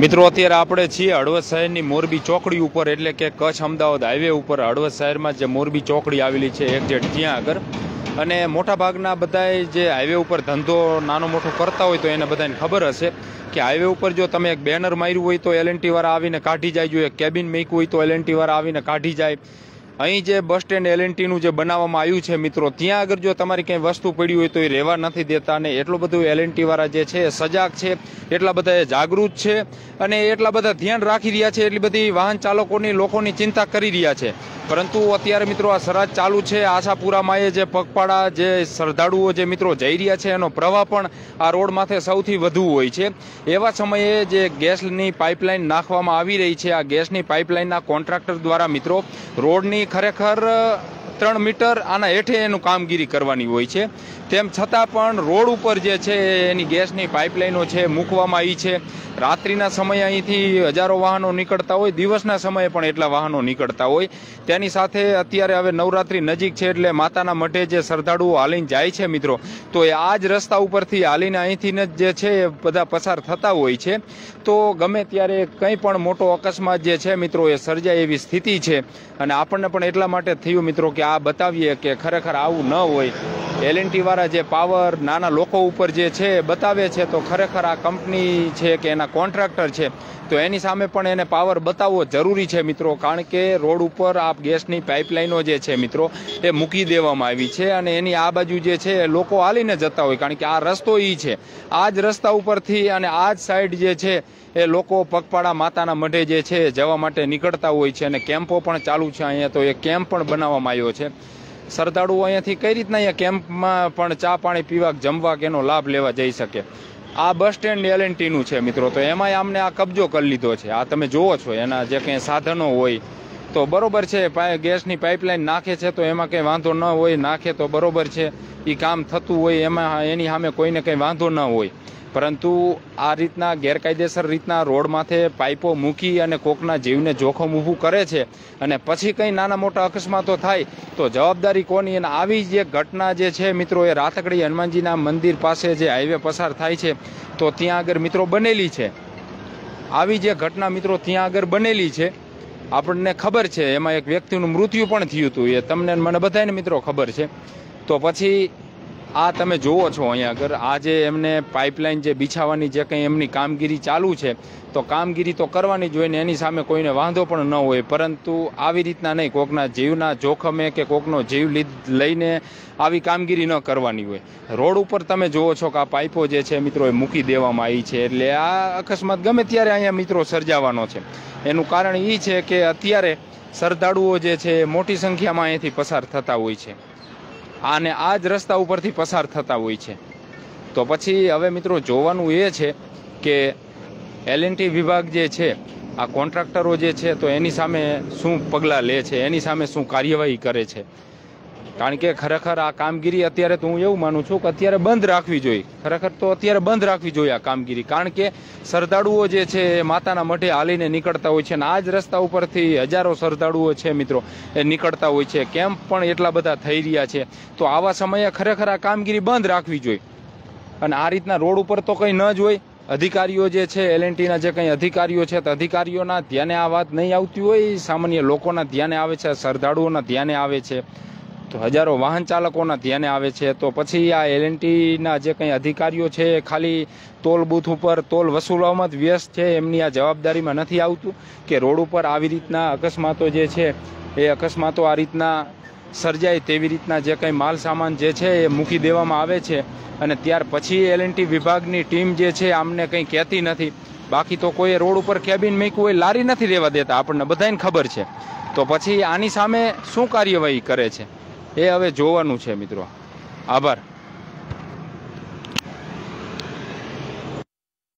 મિત્રો અત્યારે આપણે છીએ હળવદ શહેરની મોરબી ચોકડી ઉપર, એટલે કે કચ્છ અમદાવાદ હાઈવે ઉપર હળવદ શહેરમાં જે મોરબી ચોકડી આવેલી છે એક્ઝેક્ટ ત્યાં આગળ. અને મોટાભાગના બધાએ જે હાઈવે ઉપર ધંધો નાનો મોટો કરતા હોય તો એને બધાને ખબર હશે કે હાઈવે ઉપર જો તમે એક બેનર માર્યું હોય તો એલએનટી વાળા આવીને કાઢી જાય, જો એક કેબિન મૂક્યું હોય તો એલએનટી વાળા આવીને કાઢી જાય. અહીં જે બસ સ્ટેન્ડ એલએનટીનું જે બનાવવામાં આવ્યું છે મિત્રો, ત્યાં આગળ જો તમારી કંઈ વસ્તુ પડી હોય તો એ રહેવા નથી દેતા. અને એટલું બધું એલએનટી વાળા જે છે સજાગ છે, એટલા બધા એ જાગૃત છે અને એટલા બધા ધ્યાન રાખી રહ્યા છે, એટલી બધી વાહન ચાલકોની લોકોની ચિંતા કરી રહ્યા છે. પરંતુ અત્યારે મિત્રો આ સરાજ ચાલુ છે. આશાપુરામાં એ જે પગપાળા જે શ્રદ્ધાળુઓ જે મિત્રો જઈ રહ્યા છે એનો પ્રવાહ પણ આ રોડ માથે સૌથી વધુ હોય છે. એવા સમયે જે ગેસની પાઇપલાઇન નાખવામાં આવી રહી છે, આ ગેસની પાઇપલાઇનના કોન્ટ્રાક્ટર દ્વારા મિત્રો રોડની ખરેખર 3 મીટર આના હેઠે એનું કામગીરી કરવાની હોય છે. તેમ છતાં પણ રોડ ઉપર જે છે એની ગેસની પાઇપલાઇનો છે મૂકવામાં આવી છે. રાત્રિના સમયે અહીંથી હજારો વાહનો નીકળતા હોય, દિવસના સમયે પણ એટલા વાહનો નીકળતા હોય. તેની સાથે અત્યારે હવે નવરાત્રી નજીક છે એટલે માતાના મઢે જે શ્રદ્ધાળુઓ હાલીને જાય છે મિત્રો, તો એ આ જ રસ્તા ઉપરથી હાલીને અહીંથી જે છે એ બધા પસાર થતા હોય છે. તો ગમે ત્યારે કંઈ પણ મોટો અકસ્માત જે છે મિત્રો એ સર્જાય એવી સ્થિતિ છે. અને આપણને પણ એટલા માટે થયું મિત્રો કે આ બતાવીએ કે ખરેખર આવું ન હોય. એલએનટી વાળા જે પાવર નાના લોકો ઉપર જે છે બતાવે છે, તો ખરેખર આ કંપની છે કે એના કોન્ટ્રાક્ટર છે તો એની સામે પણ એને પાવર બતાવવો જરૂરી છે મિત્રો. કારણ કે રોડ ઉપર આ ગેસની પાઇપલાઇનો જે છે મિત્રો એ મૂકી દેવામાં આવી છે અને એની આ બાજુ જે છે લોકો હાલીને જતા હોય, કારણ કે આ રસ્તો ઈ છે. આ જ રસ્તા ઉપરથી અને આ જ સાઈડ જે છે એ લોકો પગપાળા માતાના મઢે જે છે જવા માટે નીકળતા હોય છે. અને કેમ્પો પણ ચાલુ છે અહીંયા, તો એ કેમ્પ પણ બનાવવામાં આવ્યો છે. શ્રદ્ધાળુઓ અહીંયાથી કઈ રીતના અહીંયા કેમ્પમાં પણ ચા પાણી પીવા જમવા કે એનો લાભ લેવા જઈ શકે. આ બસ સ્ટેન્ડ એલએનટીનું છે મિત્રો, તો એમાંય અમને આ કબજો કરી લીધો છે. આ તમે જુઓ છો એના જે કંઈ સાધનો હોય તો બરોબર છે, ગેસની પાઇપલાઇન નાખે છે તો એમાં કંઈ વાંધો ન હોય, નાખે તો બરોબર છે, એ કામ થતું હોય, એમાં એની સામે કોઈને કંઈ વાંધો ન હોય. પરંતુ આ રીતના ગેરકાયદેસર રીતના રોડ માથે પાઇપો મૂકી અને કોકના જીવને જોખમ ઊભું કરે છે અને પછી કંઈ નાના મોટા અકસ્માતો થાય તો જવાબદારી કોની? અને આવી જે ઘટના જે છે મિત્રો એ રાતકડી હનુમાનજીના મંદિર પાસે જે હાઈવે પસાર થાય છે તો ત્યાં આગળ મિત્રો બનેલી છે. આવી જે ઘટના મિત્રો ત્યાં આગળ બનેલી છે, આપણને ખબર છે. એમાં એક વ્યક્તિનું મૃત્યુ પણ થયું હતું, એ તમને મને બધાને મિત્રો ખબર છે. તો પછી આ તમે જુઓ છો અહીંયા આગળ આ જે એમને પાઇપલાઇન જે બિછાવવાની જે કંઈ એમની કામગીરી ચાલુ છે, તો કામગીરી તો કરવાની જ હોય ને એની સામે કોઈને વાંધો પણ ન હોય. પરંતુ આવી રીતના નહીં, કોકના જીવના જોખમે કે કોકનો જીવ લઈને આવી કામગીરી ન કરવાની હોય. રોડ ઉપર તમે જુઓ છો કે આ પાઇપો જે છે મિત્રો એ મૂકી દેવામાં આવી છે, એટલે આ અકસ્માત ગમે ત્યારે અહીંયા મિત્રો સર્જાવાનો છે. એનું કારણ એ છે કે અત્યારે શ્રદ્ધાળુઓ જે છે મોટી સંખ્યામાં અહીંયાથી પસાર થતા હોય છે અને આ જ રસ્તા ઉપરથી પસાર થતા હોય છે. તો પછી હવે મિત્રો જોવાનું એ છે કે એલએનટી વિભાગ જે છે, આ કોન્ટ્રાક્ટરો જે છે તો એની સામે શું પગલાં લે છે, એની સામે શું કાર્યવાહી કરે છે. કારણ કે ખરેખર આ કામગીરી અત્યારે તો હું એવું માનું છું કે અત્યારે બંધ રાખવી જોઈએ. ખરેખર તો અત્યારે બંધ રાખવી જોઈએ આ કામગીરી, કારણ કે શ્રદ્ધાળુઓ જે છે એ માતાના મઢે હાલીને નીકળતા હોય છે અને આ જ રસ્તા ઉપરથી હજારો શ્રદ્ધાળુઓ છે મિત્રો એ નીકળતા હોય છે. કેમ્પ પણ એટલા બધા થઈ રહ્યા છે. તો આવા સમયે ખરેખર આ કામગીરી બંધ રાખવી જોઈએ. અને આ રીતના રોડ ઉપર તો કંઈ ન જ હોય. અધિકારીઓ જે છે એલએનટીના જે કંઈ અધિકારીઓ છે તો અધિકારીઓના ધ્યાને આ વાત નહીં આવતી હોય, સામાન્ય લોકોના ધ્યાને આવે છે, શ્રદ્ધાળુઓના ધ્યાને આવે છે, તો હજારો વાહન ચાલકોના ધ્યાને આવે છે. તો પછી આ એલએનટીના જે કંઈ અધિકારીઓ છે ખાલી ટોલ બૂથ ઉપર ટોલ વસૂલવામાં જ વ્યસ્ત છે, એમની આ જવાબદારીમાં નથી આવતું કે રોડ ઉપર આવી રીતના અકસ્માતો જે છે એ અકસ્માતો આ રીતના સર્જાય તેવી રીતના જે કંઈ માલ સામાન જે છે એ મૂકી દેવામાં આવે છે. અને ત્યાર પછી એલએનટી વિભાગની ટીમ જે છે આમને કંઈ કહેતી નથી. બાકી તો કોઈ રોડ ઉપર કેબિન મૂક્યું હોય, લારી નથી રહેવા દેતા, આપણને બધાને ખબર છે. તો પછી આની સામે શું કાર્યવાહી કરે છે એ હવે જોવાનું છે મિત્રો. આભાર.